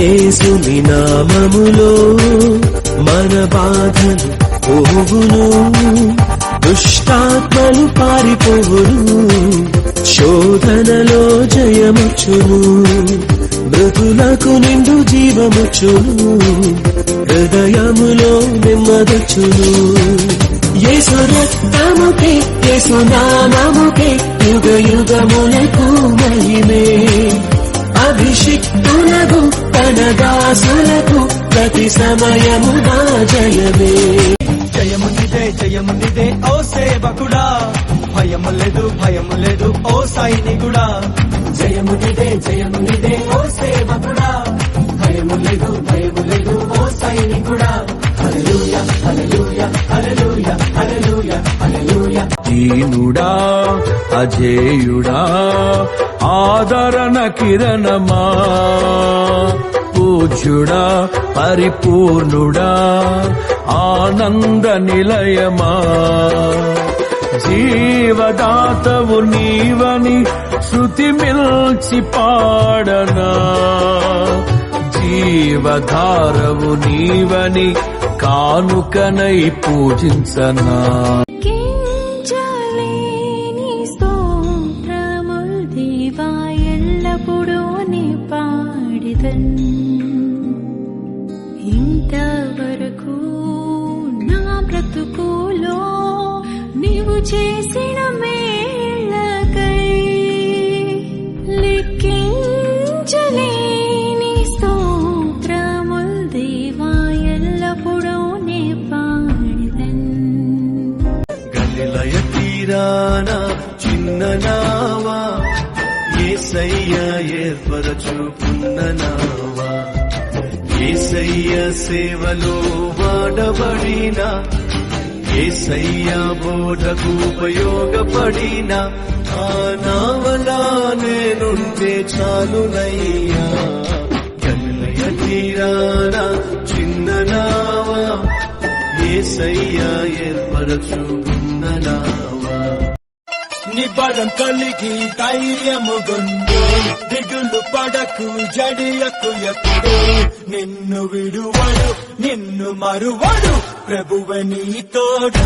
యేసుని నామములో మన బాధలు పోవును, దుష్టాత్మలు పారిపోవును, శోధనలో జయముచ్చును, మృతులకు నిండు జీవముచ్చును, హృదయములో నెమ్మదొచ్చును. యేసు రక్తముకే యేసు నామముకే యుగ యుగములకు మహిమే, అభిషిక్తులకు తన దాసులకు ప్రతి సమయముగా జయమే. జయమునిదే జయమునిదే ఓ సేవకుడా, భయము లేదు భయము లేదు ఓ సైనికుడా. జయమునిదే జయమునిదే ఓ సేవకుడా, భయము లేదు భయము లేదు ఓ సైనికుడా. హల్లెలూయా హల్లెలూయా హల్లెలూయా హల్లెలూయా హల్లెలూయా. దీనుడా అజేయుడా ఆదరణ కిరణమా, పూజ్యుడా పరిపూర్ణుడా ఆనంద నిలయమా, జీవదాతవు నీవని శృతి మిల్చి పాడనా, జీవధారవు నీవని కానుకనై పూజించనా. ఇంతవరకు నా బ్రతుకులో నీవు చేసిన మేళ్ళకై లెక్కించలేని స్తోత్రముల్ దేవా ఎల్లప్పుడూ నే పాడిదన్. గలిలయ తీరాన చిన్న నావా, యేసయ్య ఏర్పరచుకున్న నావా, యేసయ్య సేవలో వాడబడిన, యేసయ్య బోధకు ఉపయోగపడిన ఆ నావలా నేనుంటే చాలునయ్యా. గలిలయ తీరాన చిన్న నావా, యేసయ్య ఏర్పరచుకున్న నావా. నిబడం కలిగి ధైర్యముగొండు, దిగులు పడకు జడియకు ఎప్పుడు, నిన్ను విడువడు నిన్ను మరువడు ప్రభువే నీ తోడు.